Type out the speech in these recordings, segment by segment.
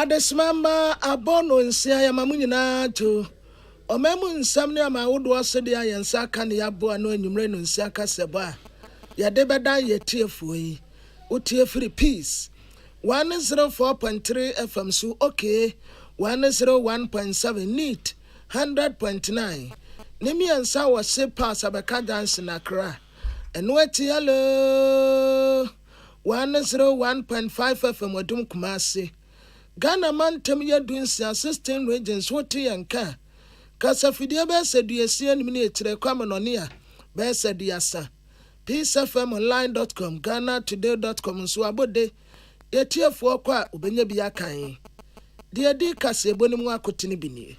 Adesmamba abono nsia ya mamunyina to. Omemu nsam ne ama wodo so de ayensa ka ne yabo ano anwumre no nsia ka seba. Ya de beda ye tiefu yi. Utie free peace. 104.3 FM so okay. 101.7 neat. 100.9. Nimi ansa wa se pass abeka dance na kra. Eno ati hello. 101.5 FM wadum kumase. Ghana man tem ya dunsi assistant regions wote yanka. Kasa fidie be se duesi anim ne etire kwame no ne a be se diasa. peacefmonline.com ghana today.com so abode yetiefo kwa obenya bi akan. De di kase ebonim akotene bini.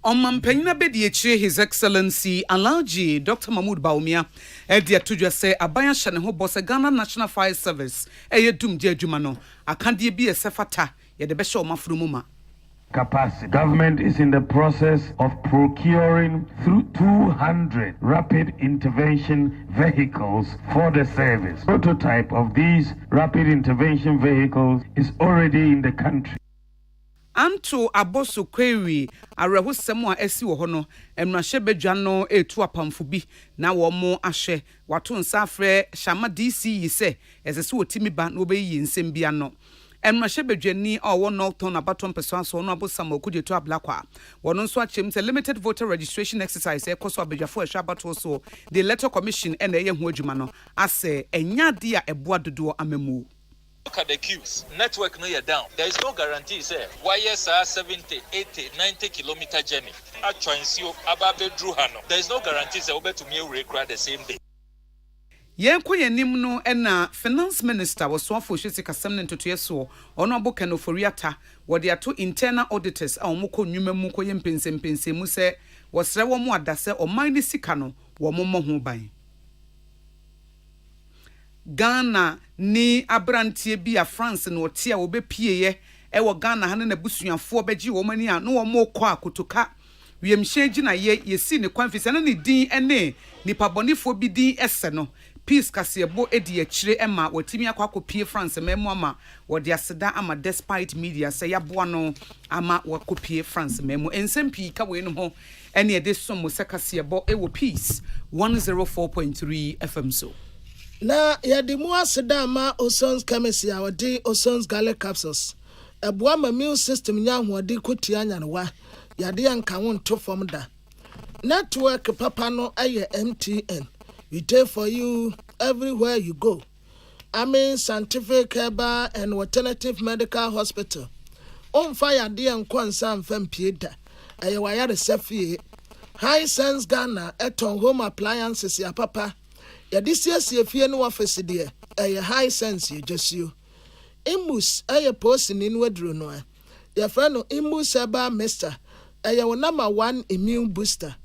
Omampanyina bedi echire His Excellency Alhaji Dr. Mahmoud Bawumia edia tudwa se aban ahye ne ho boss Ghana National Fire Service eyedum je adwuma no akande bi esefata ye de be hye omafuru ma capacity. Government is in the process of procuring through 200 rapid intervention vehicles for the service. Prototype of these rapid intervention vehicles is already in the country. Anto aboso kwewi arehusem a esi wo ho no emrahye badwa no etu apamfo bi na wo mo ahye wato nsa afre shama DC yi se esese wotimi ba na obeyi nsem bia no emrahye badwani a wo no ton abaton peso aso no abosam okujetu ablakwa wono nso achem se limited voter registration exercise ekoso abadwafo ehwa abato so the electoral commission and eye ho adwuma no ase enyade a eboa dodo amemu. Look at the queues. Network no you're down. There is no guarantee, sir. Wires 70, 80, 90 kilometer journey. There is no guarantee, sir. Over to me, we require the same day. Yenko yenim no na finance minister was so for shisi kasem ne ntoto yeso ono aboka no foriata wode ato internal auditors a omoko nwuma mu ko yempensempense mu se wosre wo mu adase o man sika no wo mo ho ban. Ghana ni abrantie bi a France no tie a obepie ye e wo Ghana hane na busuafo beji wo mani a no wo mo kɔ akotoka wiemhye gina ye yesi ne kwanfisa na ne din ene nipa bonifo bi din ese no peace kasebo edi akire ema watimi akopie France memo ama wode aseda ama despite media say yaboa no ama wakopie France memo ensempi ka we no ho ene ede som se kasebo e wo peace 104.3 FM so na yadimu aseda ma Osons chemistry awodi Osons garlic capsules eboa ma immune system nya hoade kotia nyanwa yade anka won to form da network papa no aye MTN we there for you everywhere you go. I mean scientific herbal and alternative medical hospital on fire de ankonsa mfam pieda aye waya resefi high sense Ghana eton home appliances ya papa ya disiasie fie no office de aye high sense ye jesio imus aye post ni nwadru no ya fra no imus eba mister aye wo number 1 immune booster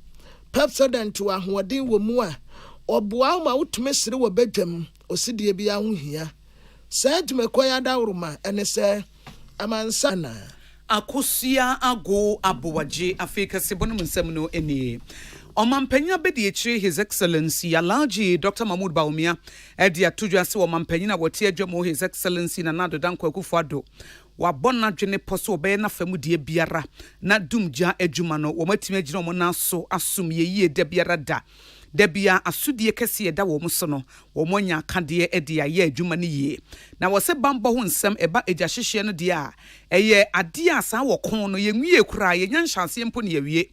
Pepsodent to ahoden wo mu a oboa ma utumesire wo badwam osidie bia ho hia sadwumekoya dawroma ene se amansana akosia ago abowaje afika sebonum nsem no eni Omampanyina bedi echire His Excellency Alhaji Dr. Mahmoud Bawumia edi atudwa se omampanyina wote adwamo His Excellency na nado danko akufado wabona dwene poso obe na famudie biara na dumja adwuma no womatimi agina omo na so asum yeye de biara da debia asudie kese eda wo muso no wo monya kade ede aye adwuma ne yie na wo se bambo ho nsem eba eja hyehye no de a eye ade asa wo kon no yenwie kura ye nyanhyanse mpo ne yewie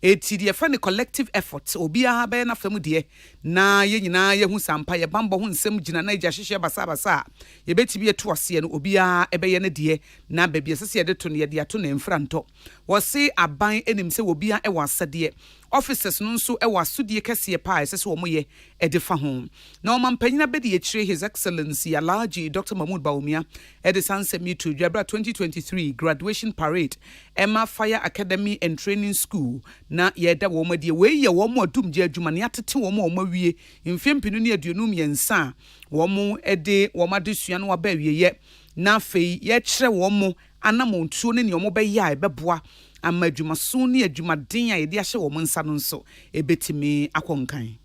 eti de fa ne collective effort obi a be na famu de na ye nyina ye hu sampa ye bambo ho nsem gina na eja hyehye basa ye betibi eto ase no obi a ebe ye ne de na ba bia sese ye de to ne ye de ato na mfranto wo se aban enim se obi a e wasade officers no nso e wasudie kese pa esese wo moye edifa ho na omampanyina bedi echire His Excellency Alhaji Dr. Mahmoud Bawumia edisanse mitu Jabra 2023 graduation parade Emma Fire Academy and Training School na yeda wo modie we ye wo mo adumje adwuma ne atete wo mo mawie mfempinu ne aduonum yensa wo mo ede wo madesua no aba wieye na fei ye kire wo mo anamontuo ne ne wo be ya ebeboa amadwuma so ne adwuma den a yede ahye wo nsa no nso ebetimi akonkan.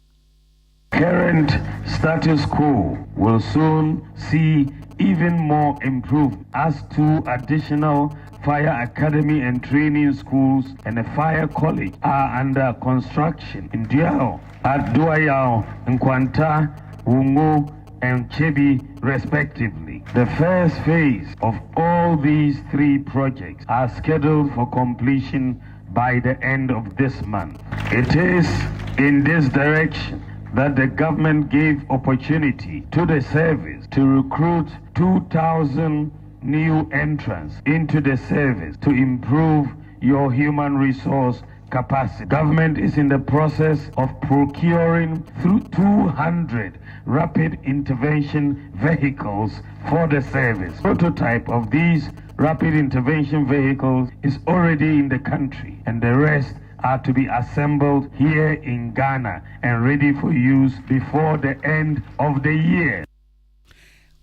Current status quo will soon see even more improved as 2 additional fire academy and training schools, and a fire college are under construction in Diao, at Duayao, Nkwanta, Wungo, and Chebi, respectively. The first phase of all these 3 projects are scheduled for completion by the end of this month. It is in this direction that the government gave opportunity to the service to recruit 2,000 new entrants into the service to improve your human resource capacity. Government is in the process of procuring through 200 rapid intervention vehicles for the service. Prototype of these rapid intervention vehicles is already in the country, and the rest are to be assembled here in Ghana and ready for use before the end of the year.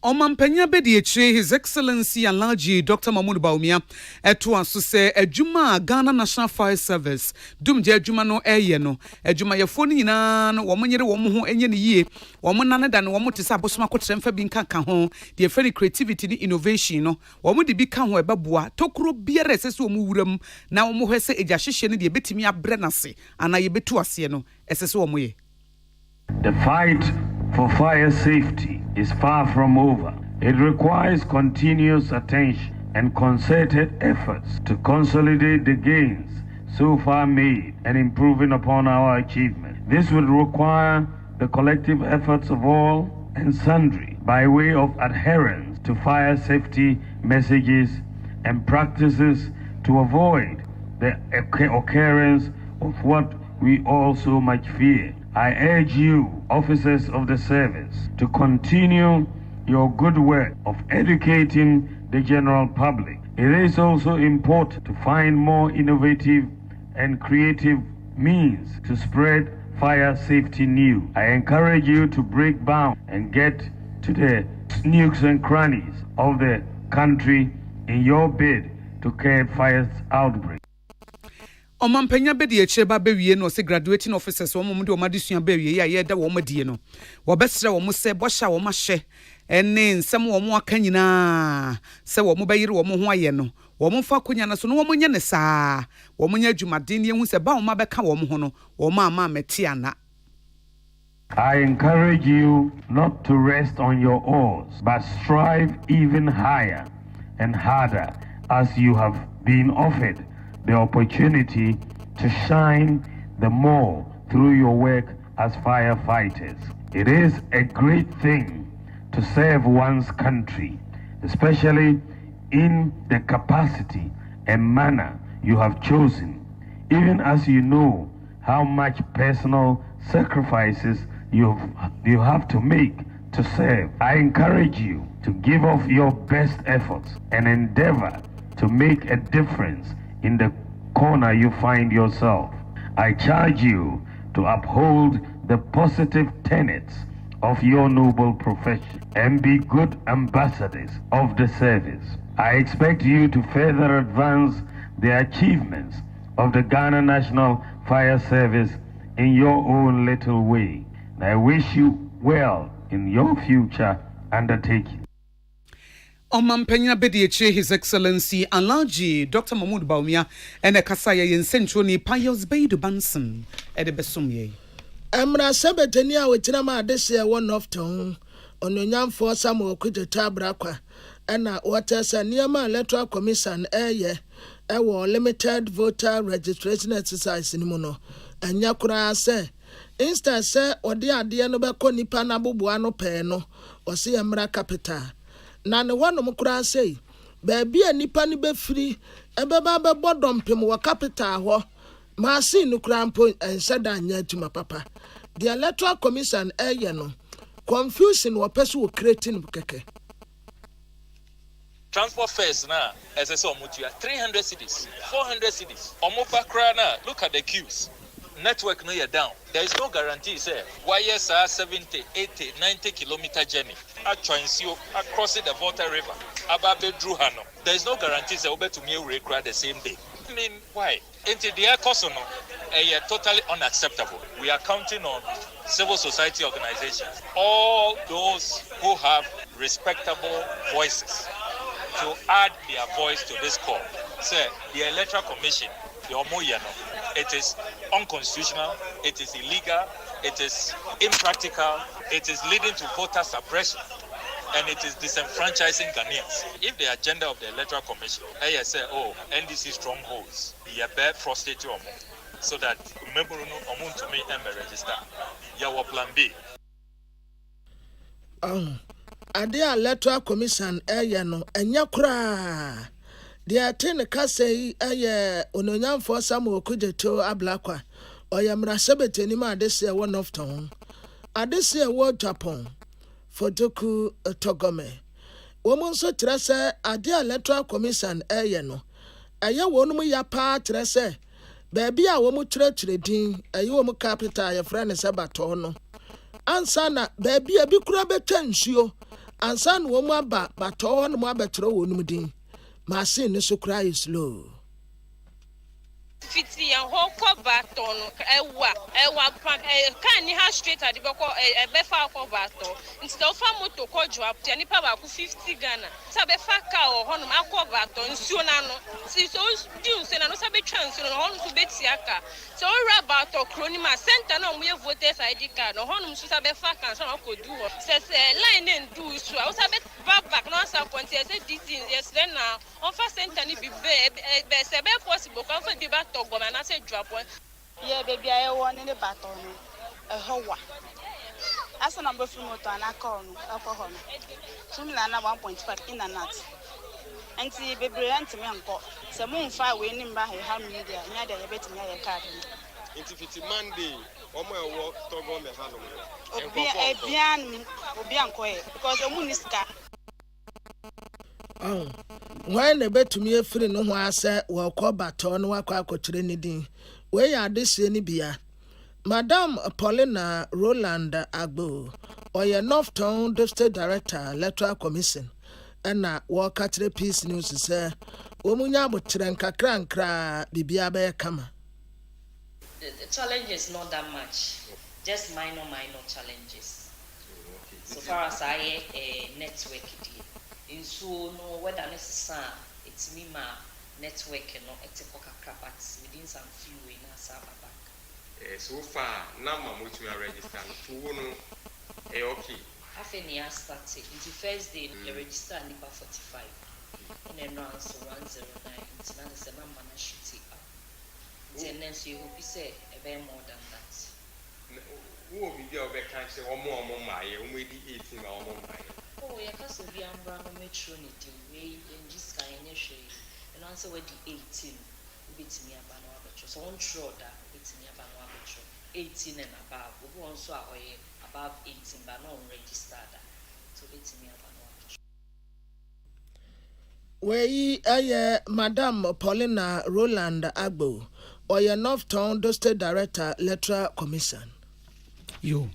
Omampenya bedi His Excellency Alhaji Dr. Mahmoud Bawumia eto aso se adwuma Ghana National Fire Service dumje adwuma no eye no adwuma yefo ni nyina no wo monyere wo ho enye ne yie wo nane da no wo te sa bosoma kotremfa bi nka ho de feri creativity ni innovation no wo de bi ka ho ebeboa tokuro biere esese wo mu wuram na wo ho hwese eja hyehye ne de betimi abre nase ana ye betu ase no esese wo ye. The fight for fire safety is far from over. It requires continuous attention and concerted efforts to consolidate the gains so far made and improving upon our achievements. This will require the collective efforts of all and sundry by way of adherence to fire safety messages and practices to avoid the occurrence of what we all so much fear. I urge you, officers of the service, to continue your good work of educating the general public. It is also important to find more innovative and creative means to spread fire safety news. I encourage you to break bounds and get to the nooks and crannies of the country in your bid to curb fire outbreak. Omampenya bedi echeba bewie no se graduating officers wo mumde o madesua bewie ya yeda wo madie no wo besre wo se bosha wo mahye ene nsem wo mo aka nyina se wo mo bayire wo mo ho aye no wo mo fa konya na so no wo mo nye ne saa wo mo nya adwumaden ne hu se ba wo ma beka wo mo ho no wo ma ama meti ana. I encourage you not to rest on your oars, but strive even higher and harder as you have been offered the opportunity to shine the more through your work as firefighters. It is a great thing to serve one's country, especially in the capacity and manner you have chosen, even as you know how much personal sacrifices you have to make to serve. I encourage you to give off your best efforts and endeavor to make a difference in the corner you find yourself. I charge you to uphold the positive tenets of your noble profession and be good ambassadors of the service. I expect you to further advance the achievements of the Ghana National Fire Service in your own little way. And I wish you well in your future undertaking. Omampenya bedi His Excellency Alhaji Dr. Mahmoud Bawumia ene kasaya yensentro ni Pius Beidu Banson ede besumye. Emra sebeteni a wetina ma adese one of town ononyamfo Samuel Kudeta Brakwa ena watesa niema electoral commission ewo limited voter registration exercise ni mu no anya kura se instance se odi ade no beko nipa na boboa no pe no wose emra capital na ne wonom kura sei baabi a nipa ni befiri ebeba bebo dompem wo capital ho ma si no kura mpo enseda anya tuma papa the electoral commission no confusion wo person wo creating keke. Transport fares now, as I saw, 300 cities, 400 cities. Omopa Krana, look at the queues. Network no you're down. There is no guarantee, sir. YSR 70, 80, 90 kilometer journey. I you across the Volta River. Ababe Druhano. There is no guarantee, sir, to me require the same day. I mean, why? Into the air cost totally unacceptable. We are counting on civil society organizations, all those who have respectable voices, to add their voice to this call. Say the Electoral Commission, the Omoyano, it is unconstitutional, it is illegal, it is impractical, it is leading to voter suppression, and it is disenfranchising Ghanaians. If the agenda of the Electoral Commission, I say, NDC strongholds, you better frustrate you so that remember to me and register. Your plan B. Ade Electoral Commission no enya kura de atene kase ononyam for Samuel Kujeto Ablakwa oyamra sebeteni ma ade se one of town ade se wo Japan for doku togome womun so trese ade Electoral Commission no wonum ya pa trese baby a womu trechire din womu capital ya friend Sabato no ansana baby abi kura betwa nsuo ansan wo mu aba bato no mu abetro wo num din machine ne so kura is slow fiti ya hoko bato no ewa kan ni ha straight ade beko befa ko bato nti do fa moto ko jo aptia nipa ba ku 50 Ghana sa befa ka o hono akọ bato nsuo na no si so di unse na no sa betwa nsuo no hono so beti aka so ora bato kroni ma center na omuye voters ID card no hono so sa befa kan so akodu ho se line ndu so o sa bet back no sa ponti se this yes then na on fa center ni bi be se be possible kan fa di bato governor say drop one yeah baby I want in the baton howa as number from motor and alcohol no similar na 1.5 in and out and see baby rent me anko se mo nfa we nim ba ha media nya de ye betimi ya card into 50 Monday omo e wo to go me ha no obi anko e because omu ni ska when the betumi efiri no ho ase wo kobato no wakwa akotire ni din we ya adesie ni bia Madam Paulina Roland Agbo oye Northtown District Director Electoral Commission na wo katre Peace News say omunya abotre nkakra bibia be kama. The challenge is not that much, just minor challenges. So far as I network in so no whether necessary it's me ma network no etiko kakra but within some few in Asaba back. So far now mo to register to no okay. Afeni started the first day the register number 45 and then so 109 it's not the number na shoot it up. Then so you hope say a bit more than that. Who will be there be can say o mo my o mo di 18 or mo my. Oh, yeah, because of the umbrella metro way in this kind of shade, and answer with the 18 bit me about no aperture. So on true that bit me about no aperture 18 and above. We also are above 18, but not registered that. So bit me about no aperture. We Madam Paulina Roland Agbo, or your Northtown District Director Electoral Commission. Yo.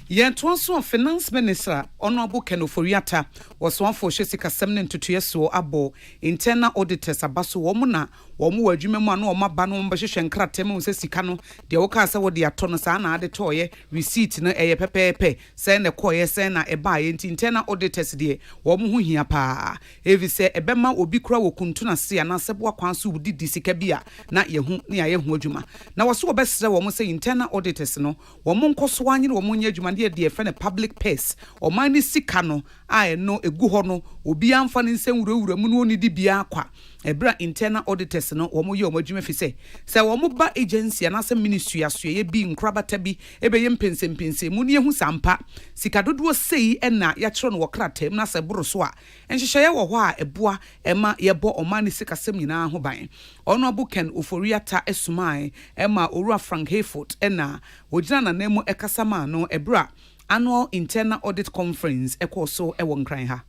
Yentonso Finance Minister Honorable Kenoforiata was one for Jessica Semnen to Tieso Abo internal auditors abaso womuna womu adwuma mu ano oma ba no mbehwehwe nkratemu se sika no de wo ka se wo de ato no sa na ade toye receipt no eye pepepe se ne koye se na eba ye internal auditors de womu hu hia pa evi se ebema obi kura wo kuntu na se na sebo akwan so wudi sika bia na ye hu na ye hu adwuma na waso obesere womu se internal auditors no womu nkoso anyire womu nya adwuma de friend public purse o mani sika no a no egu ho no obi amfa ne nsem wurawura mu no oni di bia kwa ebra internal auditors no wo mo ye o madwuma fi se wo mo ba agency na se ministry aso ye bi nkrabata bi ebe ye mpensempense mu ne ehu sampa sika dodo sei na ya kire no wokratem na se boro so a enhyehyɛ ye wo ho a eboa ema ye bo o mani sika sem nyina ho ban ono buken oforiata esumai ema orua Frank Hayford na ogina na nemu ekasama no ebra annual internal audit conference ekoso ewonkran ha.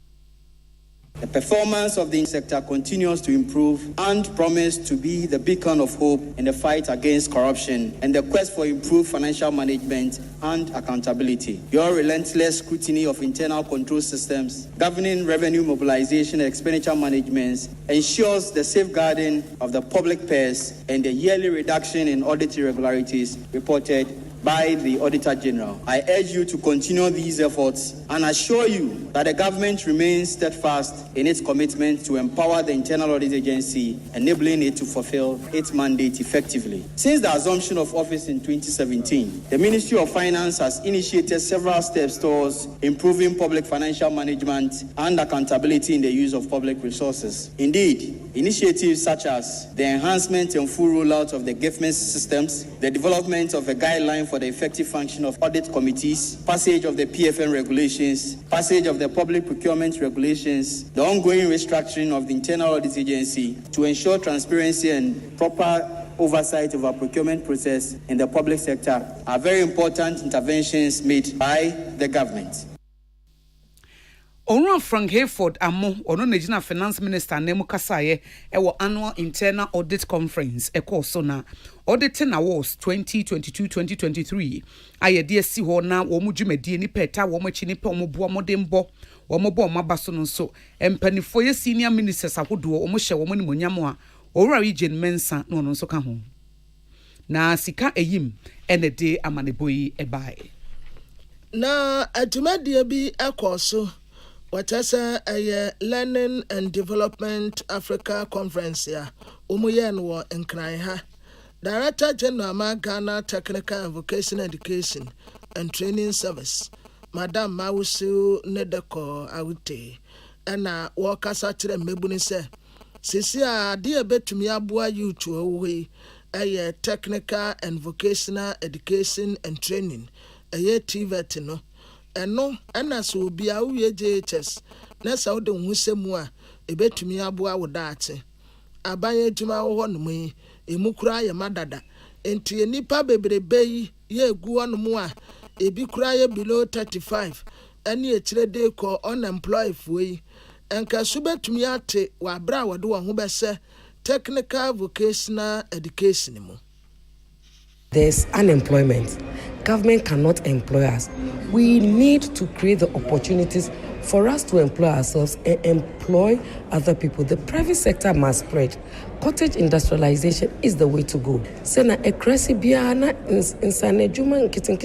The performance of the sector continues to improve and promise to be the beacon of hope in the fight against corruption and the quest for improved financial management and accountability. Your relentless scrutiny of internal control systems, governing revenue mobilization and expenditure management ensures the safeguarding of the public purse and the yearly reduction in audit irregularities reported by the Auditor General. I urge you to continue these efforts and assure you that the government remains steadfast in its commitment to empower the Internal Audit Agency, enabling it to fulfill its mandate effectively. Since the assumption of office in 2017, the Ministry of Finance has initiated several steps towards improving public financial management and accountability in the use of public resources. Indeed, initiatives such as the enhancement and full rollout of the government systems, the development of a guideline for the effective function of audit committees, passage of the PFN regulations, passage of the public procurement regulations, the ongoing restructuring of the Internal Audit Agency to ensure transparency and proper oversight of our procurement process in the public sector are very important interventions made by the government. Onwa Frank Hayford Amo, ono Nigerian Finance Minister Nemu Kasaye, ewo annual internal audit conference, ekoso na auditing awards 2022-2023. Aye DSC ho na womu dwumadi ni peta womu chi ni pe omo bo modembo, womu bo mabaso no so. Empanifo ye senior ministers ahodo omo hye womu ni monyamo a owura region mensa no no so ka ho. Na sika eyim ene de amaneboyi ebae. Na adwumadi bi ekoso what I say a Learning and Development Africa Conference ya umuyen wo nkran ha. Director General Ghana Technical and Vocational Education and Training Service Madam Mawusu Nedeko Awute ena wo kasa kire mebuni se sisi a de betumi aboa youth owe eye Technical and Vocational Education and Training eye TVET no eno ana so bia wo JHS na sa wo de husemu a ebetumi aboa wo daate abanye adwuma wo ho no mu emukura ye madada enti enipa bebrebe yi ye egu ono mu a ebi kura ye below 35 ani ekire de ko unemployed fuyi enka so betumi ate wa bra wo de wo ho bese technical vocational education mu. There's unemployment. Government cannot employ us. We need to create the opportunities for us to employ ourselves and employ other people. The private sector must spread. Cottage industrialization is the way to go. Sena ekresi biana insane juma kitten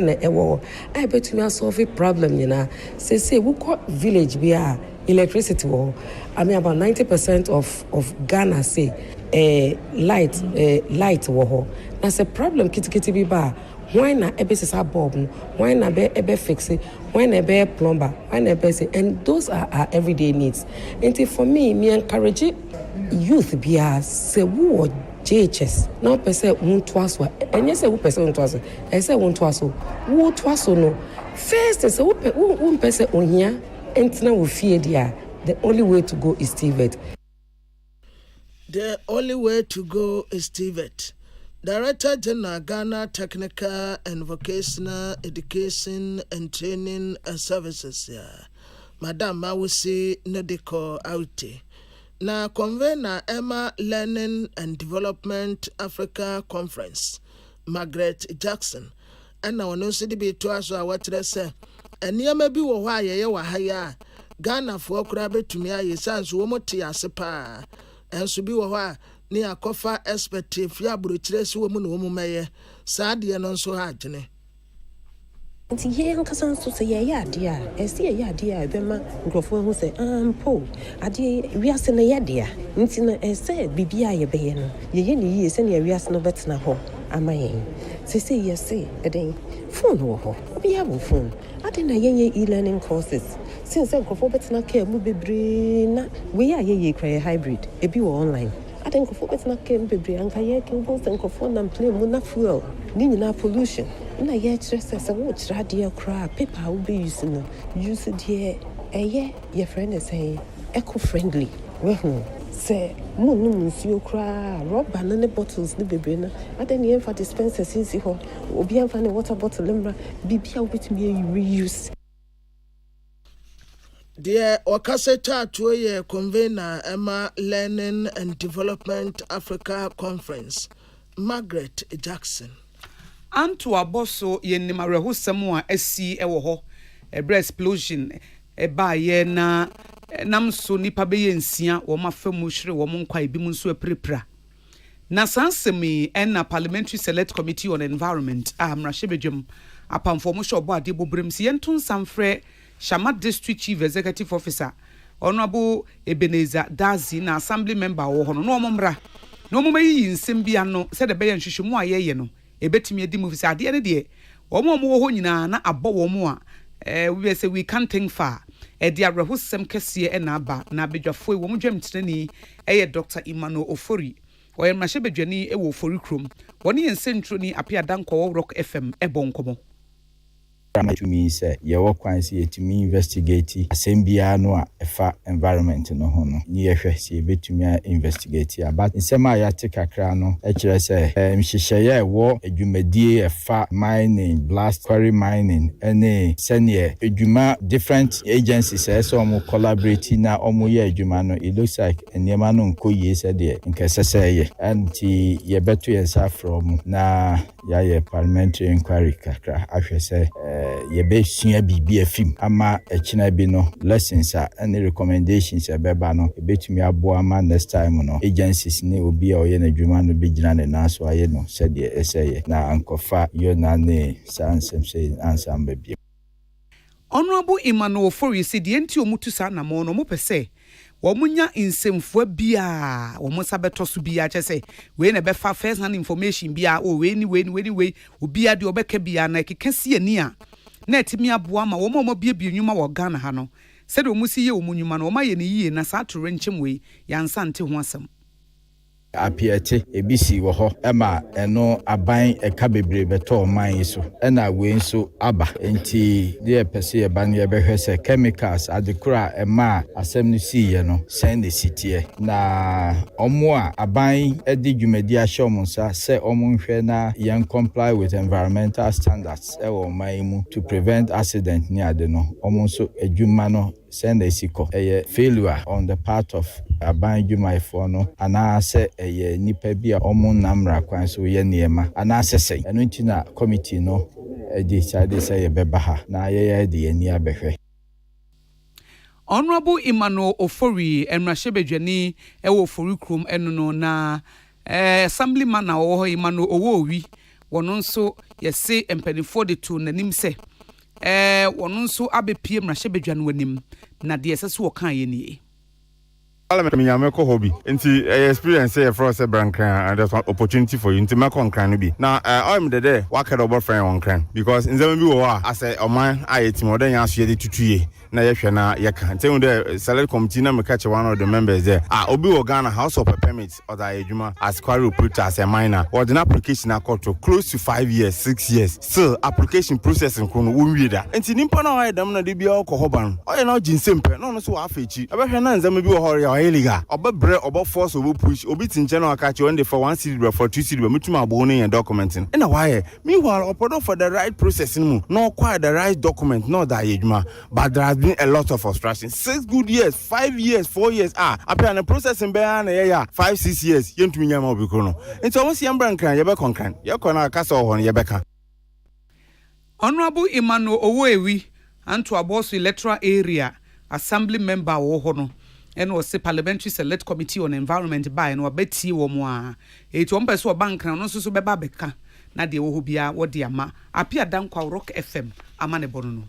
na ewo. I bet you solve a problem, you know. Say we call village bia electricity wo. I mean about 90% of Ghana say light wo. That's a problem kitty biba. Why na ebe sisa bulb? Why na ebe fix it? Why na ebe plumber? Why na ebe say? And those are our everyday needs. And for me encourage youth bia say who JHS. Now person won't twice wa. And yes, who person won't twice. I say won't twice. Who twice no. First is who person on here. And now we fear dia. The only way to go is TVET. The only way to go is TVET. Director General Ghana Technical and Vocational Education and Training Services Madam Mawusi Nedeko Awute na convener Emma Learning and Development Africa Conference Margaret Jackson and now no city be to us what say and near maybe why ye wa haya Ghana for krabe to me aye sans womoti asepa and so be wa ni akofa expert fi aburochire si wo mu no mu meye saade no nso ha agene nti ye nkasa nso se ye ade a ese ye ade a be ma nkrofo hu se po ade wiase na ye ade a nti na ese bibia ye be ye no ye ni ye se na wiase no betena ho amayen se ye se eden phone wo ho obi ya bo phone ade na ye e-learning courses since nkrofo betena ka mu bebre na we ya ye kra hybrid ebi wo online I think of what's not came baby and kayaking both and cophone and play muna fuel. Nina pollution. And I yet just as a watch radio crap paper will be using use it here. Your friend is saying eco friendly. Well, say moon you cry, rob banana bottles, the baby. I didn't for dispensers easy home. Or be a water bottle limber, be with me reuse. Dear Wakaseta Toye convener Emma Learning and Development Africa Conference, Margaret Jackson. Anto aboso ye nimareho semu a asi ewo ho ebre explosion eba ye na namso nipa be ye nsia wo mafamu hwere wo nkwa ebi mu nso aprepra na sansemi and Parliamentary Select Committee on Environment Rashebejum upon formation of body Bobrim Sientun Sanfre Shamat District Chief Executive Officer Honorable Ebenezer Dazi na Assembly Member or no momra no moma yi nsembia no said the bayan shishumu aye no ebetimi edi mu fisa de ne de omo mo ho nyina na abọ wo mo a we say we can't think far de abrahosem kese na aba na bedwafo wo mo dwam tenani Dr. Emmanuel Ofori Oye Mashebedwani ewo Ofori krom woni ensentro ni apia danko Rock FM ebonkomo to me say ye work kwansi to me investigate asembia no a efa environment no ho no ni ehwe se betumi investigate about nsema ya tekakra no e kire say mhihye wo adwumadie efa mining blast quarry mining any senior adwuma different agencies so mo collaborate na omo ye adwuma no it looks like enema no nkoyie se de nkesese anti ye beto yensa from na ya ye parliamentary inquiry kakra ahwe say yebe sua bibi afim ama echina bi no lessons and recommendations ebeba no ebetumi abo ama next time no agencies ne obi a oye na dwuma no begina ne naso aye no said ye eseye na ankofa yo na ne sansem say ansam bebia Honorable Emmanuel Ofori said the enti omutu sa na mo no mo pese womunya insemfo bia womo sabeto so bia chese we na befa first hand information bia o we ni obi ade obeka bia na kekase ani a na etimi aboa ma wo mo bie nyuma wo Ghana ha no se de omusi ye omunyuma no ma ye ne yie na sa to renkyem we yansa nte ho asem apiete ebisi wo ho ema eno aban eka bebre beto man so ena we nso aba enti de pese ye ban ye behwe se chemicals adekura ema asem no si ye no send the city na omo a aban edi dwumadi a shomunsa se omo nhwe na yen comply with environmental standards e wo man mu to prevent accident ni ade no omo nso adwuma no send a siko failure on the part of aban dwumaifo no ana se nipa bi a omo namra kwan so ye niema ana sesen eno ntina committee no decide say ye beba ha na ye de ani abehwe Honorable Emmanuel Ofori Emrashebedwani ewo Ofori krom eno no na assemblyman na wo Emmanuel Owowi wono nso ye se empanifo de to nanim se wono nso abepie Emrashebedwani wanim na de esese wo kan ye nie Parliament me ko hobby nti experience here for us brankan and there's an opportunity for you nti me kon kan no bi na I'm there waka do friend on kan because nzema bi wo a as oman ayetim odan ya so ye tutuye na ye hwe na ye kan nti the select committee na me catch one of the members there obi wo Ghana house of permit or that ejuma as quarry operator as a miner or the application accord to close to 5 years 6 years still application processing ko no wonwie da nti nimpa na wa dam na de bia ko hoban o ye na jinsempe no so wa afachi e be hwe na nzema bi wo ho illegal obabre obaforce obo push obi tinche na akachi one day for 1 cedi for 2 cedi mutuma abo no documenting na why meanwhile opodo for the right processing mu no acquire the right document no that yeduma but there has been a lot of frustration 6 good years 5 years 4 years apia na processing be na ya 5-6 years yentumi nyama obikro no nti omo si ambra nkran ye be konkan ye kona akasa ho ye beka Honorable Emmanuel Owowi anto aboso electoral area assembly member wo ho no and was a Parliamentary Select Committee on Environment by and wabeti wo mo a eto mpeso bank na no so beba beka na de wo bia wo de ama apia dankwa Rock FM amane bono no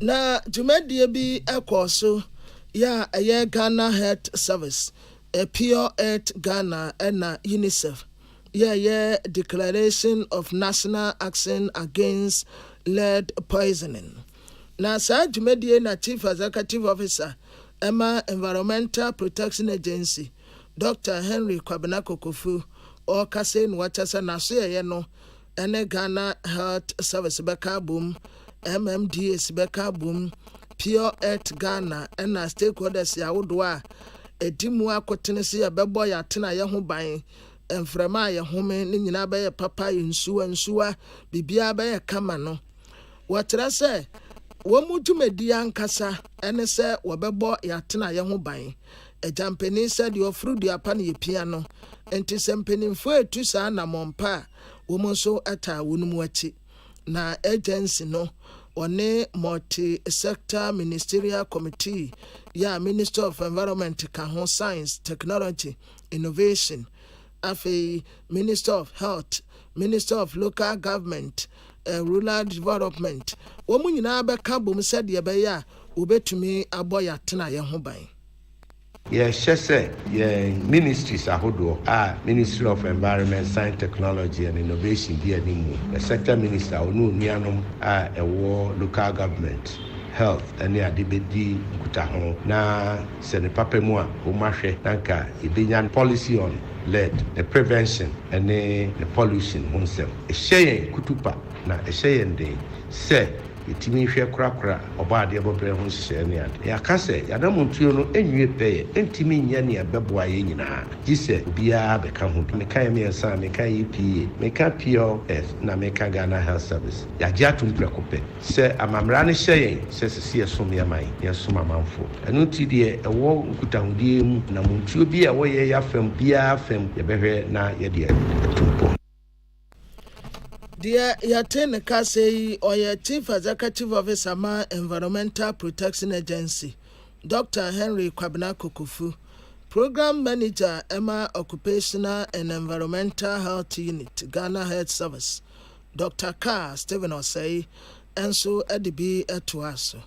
na jumedie bi ekoso ya aye Ghana Health Service Pure Earth Ghana and UNICEF yeah declaration of national action against lead poisoning na sa jumedie na Chief Executive Officer Emma Environmental Protection Agency Dr. Henry Kwabenako Kofu or Kasen Wachasa Nasia no ene Ghana Health Service Beka Boom MMDS Beka Boom Pure Earth Ghana and stakeholders ya wodwa edimu akotenesi ya bebo ya tena ye ho ban emfrema ye home ni nyina be ye papa nsuwa bibia be ye kama no watra se womudumedi ankasa ene se wobebo yatena ye ho ban ejampeni said your fruit ya pan ye piano enti sempenimfo etu sa na mompa womonso ata wonumu achi na agency no one multi-sector ministerial committee ya Minister of Environment, Science, Technology, Innovation afei Minister of Health, Minister of Local Government, Rural Development. Wɔn nyinaa bɛka bom sɛdeɛ ɛbɛyɛ a wobɛtumi abɔ yɛatena yɛn ho ban. Yɛhyɛ sɛ yɛn ministries ahodoɔ a Ministry of Environment, Science, Technology and Innovation di anim the sector minister ɔno nuanom a ɛwɔ local government, health ɛne ade bɛdi nkuta ho na sɛ ne papa mu a wɔmahwɛ na nka ɛbɛnya policy on lead, the prevention ɛne the pollution ho nsɛm. Ɛhyɛ yɛn kutupa na ɛhyɛ yɛn den sɛ yɛtumi hwɛ korakora ɔbɔ adeɛ bɔbrɛ ho hyehyɛ ne ade. Yɛaka sɛ yɛanamontuo no ɛnwie pɛyɛ ɛntumi nyɛ ne ɛbɛboa yɛ nyinaa gye sɛ obiara bɛka ho bi. Meka yɛ mmiɛnsa a meka EPA, meka PLS na meka Ghana Health Service. Yɛagye atom prɛko pɛ sɛ amammara no hyɛ yɛn sɛ sɛsi yɛsom yɛman yɛsom amanfo. Ɛno nti deɛ ɛwɔ nkutahodie mu na montuo bi a wɔyɛ yɛafam biara fam yɛbɛhwɛ na yɛde atom pɔ. Dear Yatin Kasei or your Chief Executive Officer ma Environmental Protection Agency, Dr. Henry Kwabena Kukufu, Program Manager Emma Occupational and Environmental Health Unit, Ghana Health Service, Dr. Carr Stephen Osei, and so Edibi Etuaso.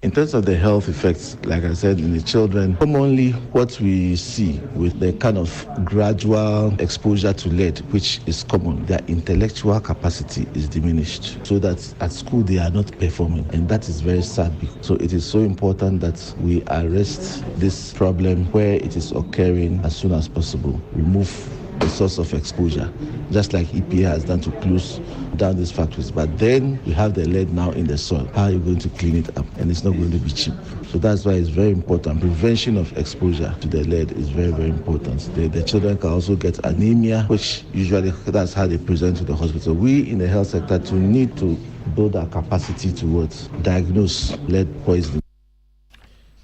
In terms of the health effects, like I said, in the children, commonly what we see with the kind of gradual exposure to lead, which is common, their intellectual capacity is diminished, so that at school they are not performing, and that is very sad. So it is so important that we arrest this problem where it is occurring as soon as possible, remove the source of exposure, just like EPA has done to close down these factories. But then we have the lead now in the soil. How are you going to clean it up? And it's not going to be cheap. So that's why it's very important. Prevention of exposure to the lead is very, very important. The children can also get anemia, which usually that's how they present to the hospital. We in the health sector need to build our capacity towards diagnose lead poisoning.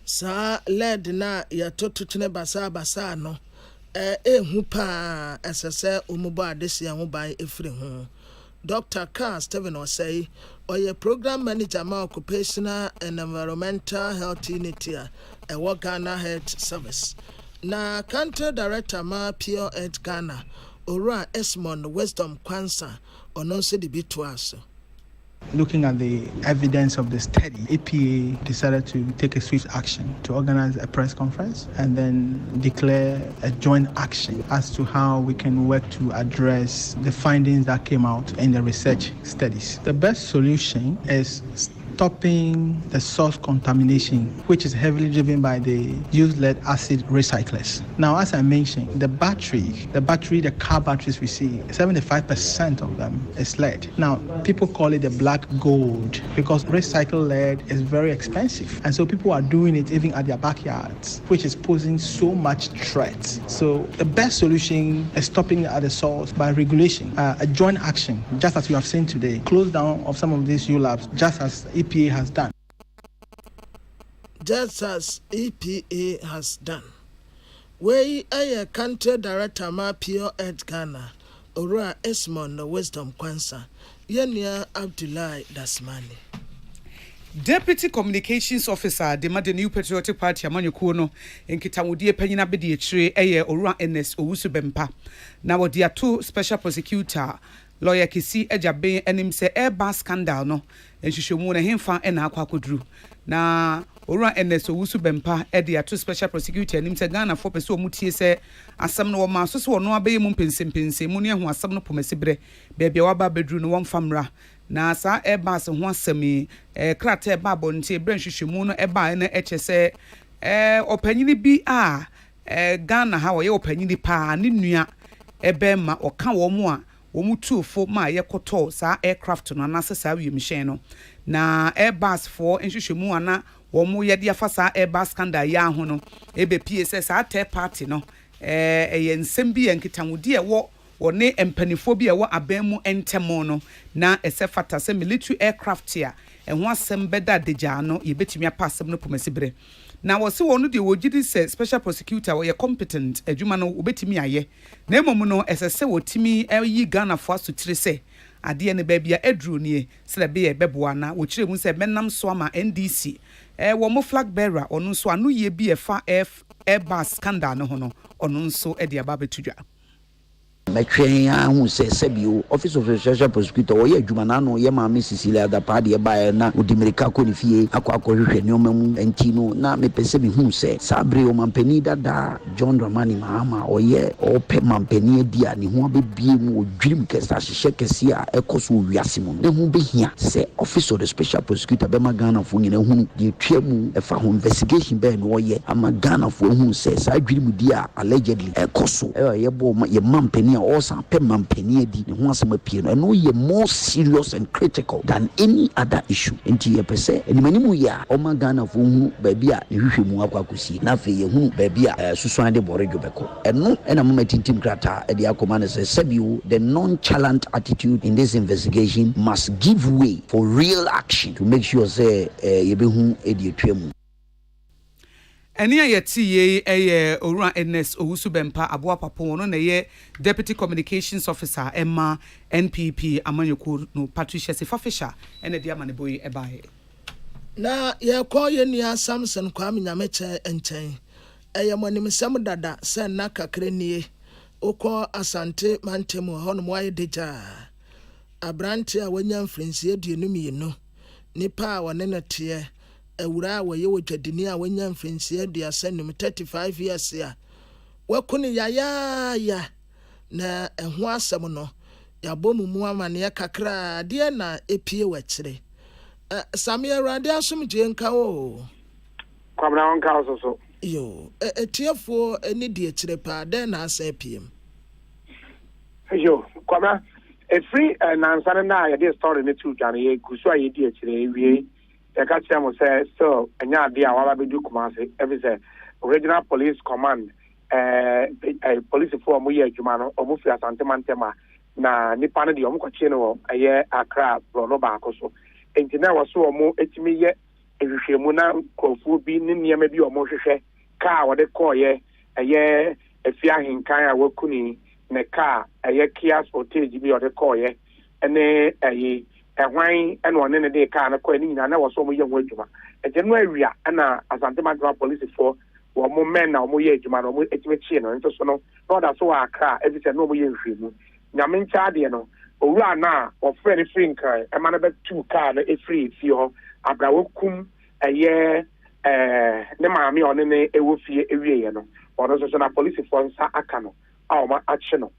Sa lead na yatotutune basa no. Hupa SSA umuba adesi ya mubai efri hu. Dr. Carr Stephen Osei, or your program manager ma occupational and environmental health unit here, a Ghana Health Service. Na country director ma Pure Earth Ghana, Ora Esmond Wisdom Kwansa, or no se debituaso. Looking at the evidence of the study, EPA decided to take a swift action to organize a press conference and then declare a joint action as to how we can work to address the findings that came out in the research studies. The best solution is stopping the source contamination, which is heavily driven by the used lead acid recyclers. Now, as I mentioned, the car batteries we see, 75% of them is lead. Now, people call it the black gold because recycled lead is very expensive. And so people are doing it even at their backyards, which is posing so much threat. So the best solution is stopping it at the source by regulation, a joint action, just as we have seen today, close down of some of these labs, just as EPA has done. Just as EPA has done. We a country director ma Pure Earth Ghana, Ora Esmond Wisdom Kwansa, Yenia Abdullahi Dasmani. Deputy Communications Officer, the New Patriotic Party, Amanyukuno, in Kitamudi, Penina Bedi, Eye, Ora NS, Owusu Bempa. Now, there are two special prosecutor. Lawyer Kisi Ejabe and him say Airbus scandal no and she should moon him fan and aquacudru. Na Ora NS Owusu Bempa Edia two special prosecutor and him say Ghana for Peso Mutie say asam no maso so no abe mum pensim munia who asam no pomesibre baby waba bedru no one famra. Na sa Airbus ho asemi krate babo ntie branch hwehwemu no eba na eche say opanyini bi Ghana ha wo ye opanyini pa ne nua ebe ma oka wo mu a womutu fo ma yekoto sa aircraft no na sa wi machine no na Airbus for enhwehwemu ana wo mu ye de afa sa Airbus scandal ya ho no ebe PSS a third party no ye nsem bi enkitamudi wo ne empanifo bi wo abamu entemo no na esefata se military aircraft ya ho asem beda deja no ye betumi apasem no pomasibre. Na wose wonu de wogidi se special prosecutor we competent adwuma no obetimi aye na emom no esese wotimi yi Ghana for asutire se ade ne ba bia adru nie se be ye beboa na wo kire mu se menam so ama NDC wo mo flag bearer onu so anu ye bi e fa Airbus scandal no ho no onu so e de aba betudwa. Metwe ahu se sebio office of special prosecutor wo ye adwuma na no ye ma me Cecilia da pa de ba na odimirika ko ni fie akwa ne omamu enti no na me pese bi hu se sabre o mampani dada John Dramani Mahama oye ope mampani adi a ne ho abebie mu odwirim kesa hye kese a ekoso wiase mu ne hu behia se office of the special prosecutor be magana fo nyina hu de twam efa ho investigation be no ye ama Ghana fo hu se sa adwirim di a allegedly ekoso ye bo ye mampani also mampani di ne ho asema pie no no ye more serious and critical than any other issue enti ye pese enimanimu ya o ma Ghana fo hu ba bi a ne hwehwe mu akwakosi na fe ye hu ba bi a susuan de borejo beko eno ena mo matintim krata e de akoma ne se sebio the nonchalant attitude in this investigation must give way for real action to make sure say ye be hu e de atwam. Eni ayeti ye Owura NS Owusu Bempa Aboa Papo no na ye Deputy Communications Officer Emma NPP Amanyoko no Patricia Sefafisha ene dia maneboyi ebae. Na ye kwa ye nia Samson kwa minyameche enchen. Eye mwanimsem dada se na kakre nie. Okọ Asante Mantemu hono mwaye deja. Abrante a wanya mfrensie duenu mienu. Nipa a wane na tie. Ewura wa ye wodwadini a wanya mfrensie aduasanum 35 years ya. Wakuni ya na eho asem no ya bomu mu amane kakra de na epie wachire. Samia Rade asomje nka o. Kwabra on ka so. Yo, etiefo eni de chire pa de na asa piem. Yo, kwabra free na ansana na ya de story ne tu dwane ye guso a ye de chire wie. Ya ka tia mo say so anya ade a wala bedu kumase every say original police command police for mo ye adwuma no omo fi Asante Mantema na nipa no de omo kwache no aye Accra Brono ba akoso enti na waso omo etimi ye ehwehwemu na kofu bi ne niam bi omo hwehwe ka wode koye aye afia hinkan a wakuni ne ka aye Kia Sportage bi wode koye ene aye ehwan ene one ne de ka na ko ni nyina na waso omo ye ho adwuma eje no awia na Asante Mantema police for wo mo men na wo ye adwuma no mo etime chie no nto so no no da so Accra every say no mo ye nhwemu nyame ncha de no owura na ofre ne free nkan e ma na be two car na e free fi ho abrawokum eye ne maami one ne ewo fie ewie ye no ono so na police for nsa aka no a o ma ache no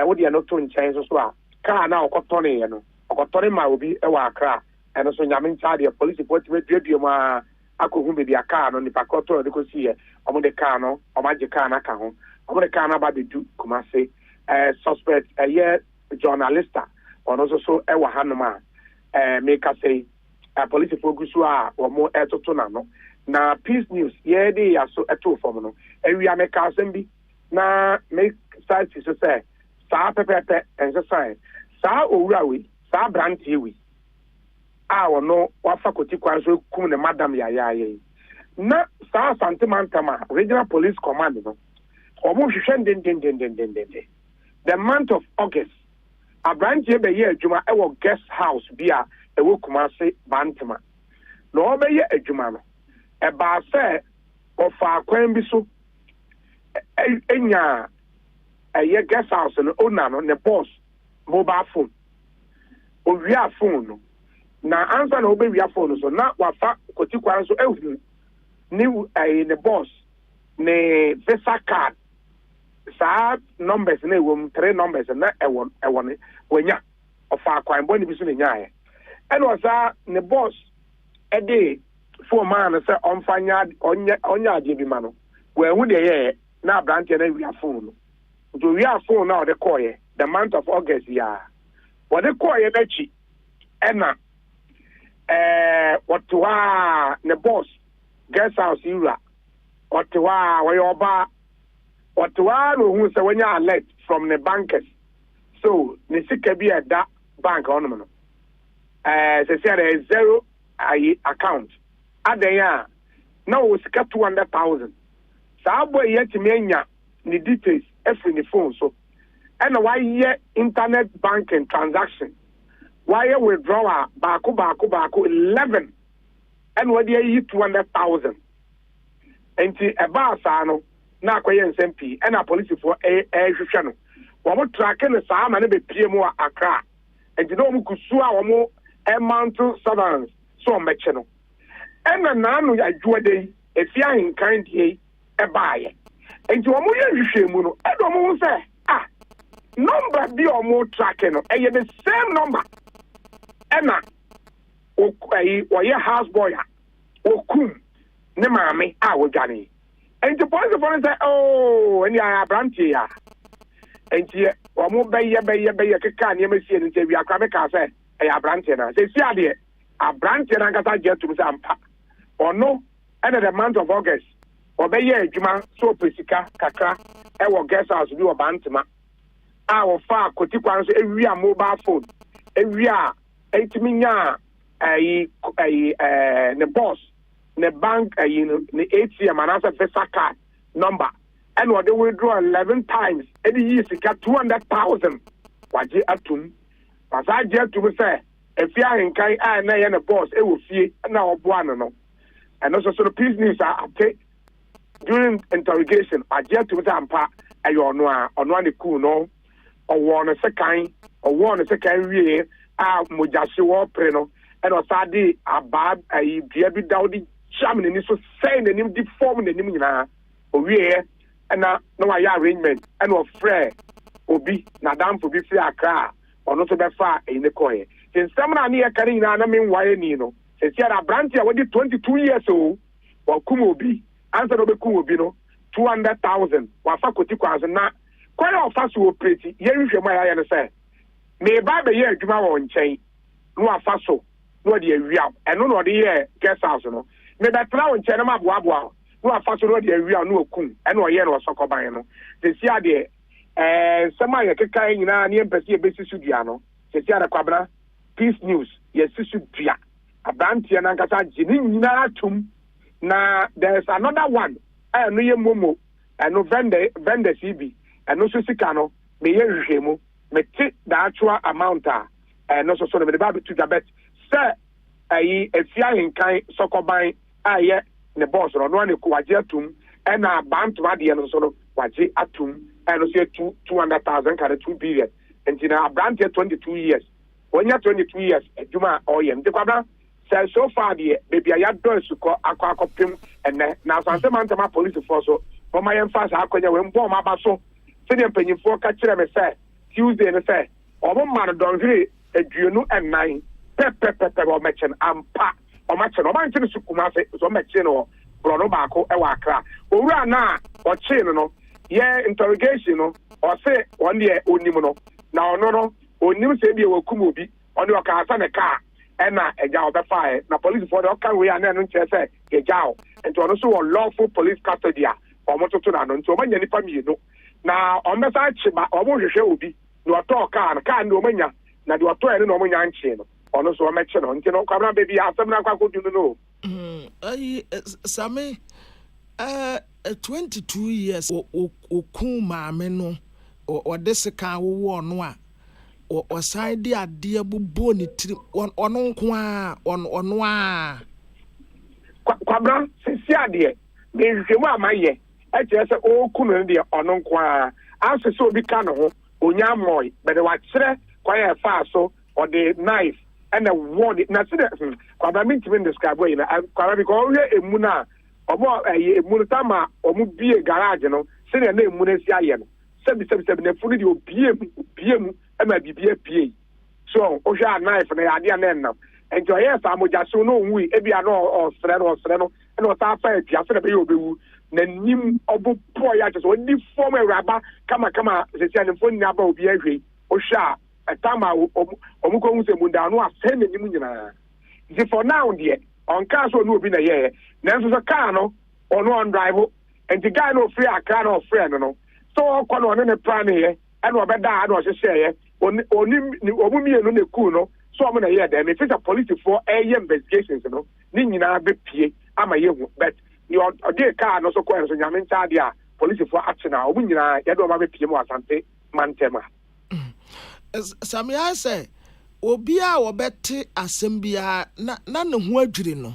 wo de no to nchen so a car na okotone ye no okotone ma obi e wa Accra eno so nyame ncha de police for time duadua ma akohu be dia car no ni pakoto de ko sie omo de car no o ma je car na ka ho omo de car na ba bedu Kumase suspect journalista ono so e wa hanoma make us say police focus a omo etoto na no na peace news ye dey ya so eto form no ewia make assembly na make site so say sa pepepe ense sign sa owura we sa brantie we a wono wa fakoti kwan so kum ne madam ya na sa Asante Mantema regional police command no omo hwehwe den the month of August abrantie be ye adwuma e wo guest house bia e wo Kumase Bantama no obe ye adwuma no e ba se ofa kwan bi so enya ye guest house no owner no ne boss mobile phone o wia phone no na answer na obe wia phone so na wafa koti kwan so ehu ni ne boss ne visa card sa numbers na ewom 3 numbers na ewon wanya ofa kwan bo ni bi so ne nyae eno sa ne boss ede for man say onfanya onya ade bi ma no we hu de ye na branch na wi phone no to wi phone na o de koye the month of August ya o de koye na chi ena wotwa ne boss guest house yura wotwa we oba wotwa no hu say wanya alert from the bankers so ne sika bi da bank on no say there is zero account adanya na o sika 200,000 sa boy yet menya ni details every ni phone so and why ye internet banking transaction why ye withdrawal baako 11 and what ye 200,000 enti eba sa no na akoye nsmp and a police for hwehwe no wɔn tracking ne saa ama ne bɛ pie mu akra nti na wɔn kusu a wɔn ɛmanto surveillance so wɔn bɛkyɛ no ɛna naanu adwoa de yi efi ahenkan die yi ɛbaayɛ nti wɔn yɛ nhwehwɛ mu no ɛna wɔn ho sɛ number bi a wɔn tracking no ɛyɛ the same number ɛna wɔyɛ house boy a wɔkum ne maame a wɔdwane nti pɔnsifo no sɛ ɛni ayɛ aberanteɛ ya nti wɔn bɛyɛ keka nneɛma sie no nti ewi akora bɛka sɛ ɛyɛ aberanteɛ na sɛ si adeɛ aberanteɛ no ankasa gye atum sɛ ampa ɔno ɛna the month of August ɔbɛyɛ adwuma so ɔpɛ sika kakra ɛwɔ guest house bi wɔ Bantama a wɔfa akoti kwan so ewi a mobile phone ewi a ɛtumi nya ne boss ne bank ne ATM anaasɛ visa card number and what they withdraw 11 times any year sika 200,000 wagye atum pasa gye atum say if you are in kai na ye na boss e wo fie na oboa no and also so the peace news are take during interrogation agye atum say ampa ayo ono ne cool no owo no sekan wie a mojase wo pre no and osade abab dua bi dawdi jam ni so say nanim di form nanim nyina owie na wayɛ arrangement ɛna ɔfrɛ obi na damfo bi firi Accra ɔno nso bɛfa ɛyine kɔɛ nti nsɛm na ne yɛka ne nyinaa na menwaeɛ ni no sɛsi ada aberante a wɔde 22 years o wakum obi ansa na ɔbɛkum obi no 200,000 wafa koti kwan so na kwan a ɔfa so wɔ preti yɛnhwehwɛ mu a yɛayɛ no sɛ meba bɛyɛ adwuma wɔ nkyɛn na wafa so na ɔde awia ɛno na ɔde yɛ guest house no mebɛtena wo nkyɛn na maboaboa no afa so no de awia no okum ene oyɛ no sokoban no sesi ade sema yɛ keka nyina ne empɛsi ebesi sudua no sesi ade kwabra peace news yɛ sisu dua abantie na nkasa gini nyina atum na there's another one no yɛ momo no vendor CB no so sika no me yɛ hwehwɛ mu me ti the actual amount no so no me ba betu gabet sɛ efia henkan sokoban ayɛ ne boss no ne ko wagye atum na Bantama de no so no wagye atum no so 200,000 kare 2 billion nti na abrante 22 years wonya 22 years adwuma oyɛ nti kwabra say so far de baby ya do suko akopim ene na sanse Bantama police force so ma yɛn fa sa akonya we mbɔ ma ba so se de mpanyimfo ka kyerɛ me say Tuesday no say obo ma no donhwere aduonu enan pepepepe o mechen ampa ọmachị na ọba nkyere sukuma ase so ọmachị no brọno baako ewa Accra owura na ọchị no ye interrogation no ọsị onye onim no na ọno no onim se bi ewakum obi ọne ọka asa ne kaa ɛna ɛgya ọbɛfa na police for the ọka wei a na ɛno nkyerɛ sɛ ɛgya o nti ɔno so wɔ lawful police custody a ɔmo toto na no nti ɔmanya nipa mmienu na ɔmbɛsa akye ba ɔmo hwehwɛ obi na ɔtɔɔ kaa no kaa no ɔmanya na de ɔtɔɔ ɛno na ɔmo nya nkyee no ono so meche no nti no kwabra baby asem na kwa kodu no same 22 years okun maame no ode sika wo no a o side ade abubo ni tiri ono nko a ono a kwabra sisi ade me hwemu amaye e kire se okun no de ono nko a aso se obi ka no ho onya moy bede wa kire kwa ya fa so or the knife and a word na se kwaba me ntimi describe we na kwaba because we emu na obo emu tama omu bie garage no se na emu na si aye no sebi na funu de obie mu ama bibie pie so o hwa knife na ade na enam enjoy yes amoja so no nwi e bia no o sre no na o ta fa atia se na be obewu na nim obo po ya so odi form raba kama se tia ne foni na ba obi ahwe o hwa etama omuko hu se munda no asem nim nyina nti for now there on car so no obi na ye na nso so car no ono on drive and the guy no free Accra no free no so okọ no ne plan ye and obeda na o hye ye oni omumienu ne cool no so omo na ye dem if it's police for investigations no ni nyina be pie ama ye hu but you dey car no so ko so nyame nta dia police for action na omu nyina ye do ma be pie mo asante mantema Samia say obi a wobɛte asɛm bia na ne ho adwiri no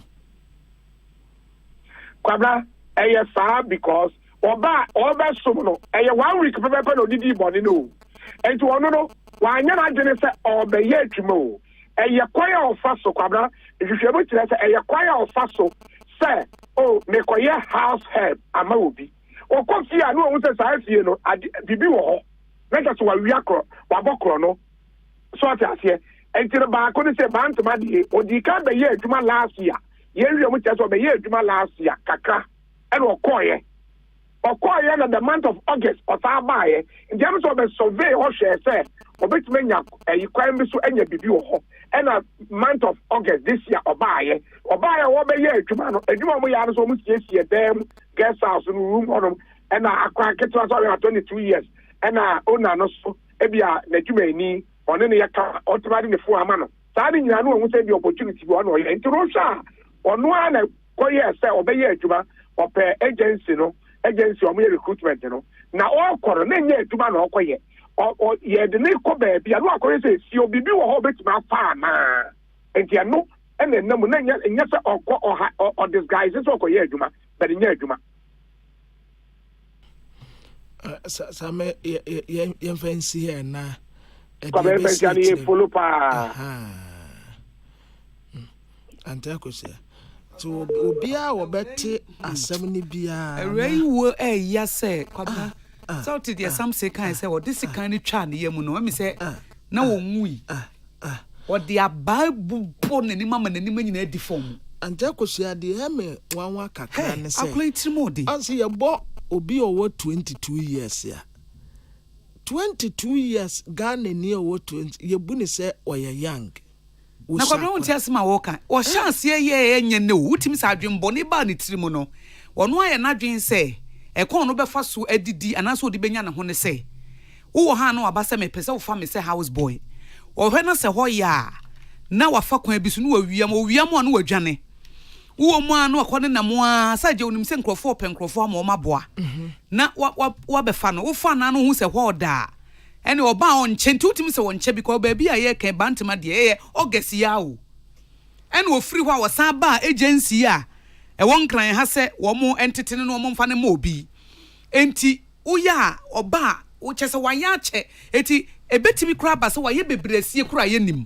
kwabra eye saa because oba som no eye 1 week pepe no didi boni no enti ono no wanya na adwene sɛ ɔbɛyɛ adwuma o ɛyɛ kwan a ɔfa so kwabra nhwehwɛmu kyerɛ sɛ ɛyɛ kwan a ɔfa so sɛ o mekɔyɛ house help ama obi ɔkɔ fie a ne ɔhu sɛ saa fie no bibi wɔ hɔ na kyɛ sɛ wawia korɔ wabɔ korɔ no so ɔte aseɛ enti no baako ne sɛ bantoma deɛ ɔdi ka bɛyɛ adwuma last year yɛnhwɛ mu kyerɛ sɛ ɔbɛyɛ adwuma last year kakra ɛna ɔkɔɔyɛ na the month of August ɔsaa baayɛ nti ɛno sɛ ɔbɛsurvey ɔhwɛɛ sɛ ɔbɛtumi anya kwan bi so anya bibi wɔ hɔ ɛna month of August this year ɔbaayɛ wɔbɛyɛ adwuma no adwuma ɔmo yɛ ano so ɔmo siesie dɛm guest house no room hɔnom ɛna akwa ketewa so ɔyɛ 22 years ɛna owner no so ebia n'adwuma ani ɔne ne yɛ ka ɔtema de ne fo ama no saa ne nyinaa no ɔmo sɛ bi opportunity bi ɔno ɔyɛ nti no hwɛ a ɔno a na kɔyɛ sɛ ɔbɛyɛ adwuma ɔpɛ agency ɔmo yɛ recruitment no na ɔkɔ no na nyɛ adwuma na ɔkɔyɛ yɛde ne kɔ baabi a no akɔyɛ sɛ si obibi wɔ hɔ obɛtumi afa anaa nti ɛno ɛna ɛnam na nyɛ sɛ ɔkɔ ɔdisguise sɛ ɔkɔyɛ adwuma bɛde nyɛ adwuma Some fancy here now. Come and follow pa. And tell us to Obia or Betty and 70 beer. A ray were a yes, say, Cobra. So to the some say, kind say, or this kind of chan, Yemuno, let me say, no, we. What the Bible born any mamma and any man in a deform. And tell us, the Emmy, one waka can say, I'll play Timothy. I'll see a boy. Obi over 22 years ya 22 years Ghana near over 20 ye buni say oya young na kwa bro ntia sema woka o chance ye enye ne wutimi sa adwembo ne ba ne tirimo no wono aye na dwen say ekon no befa so adidi anaso odi benya ne ho ne say wo ha na waba se me pese wo fa me say house boy o hwe na se ho ya na wafa kwan bi so no wawiam no wadwane wo mu anu akɔ ne na mo a saje onim se nkrofo penkrofo ama o maboa na wa befa no wo fa na no hu se ho da ene oba on nkyenti utimi se won nkyɛ because ba bi aye kan bantema de eye ogesi ya o ene ofiri hɔ a wɔsan ba agency a ɛwɔ nkran ha se wo mo entitene no mo mfa ne ma obi enti wo ya oba wo kyɛ se wa ya kyɛ eti ebetimi kura ba se wa ye bebresie kura ye nim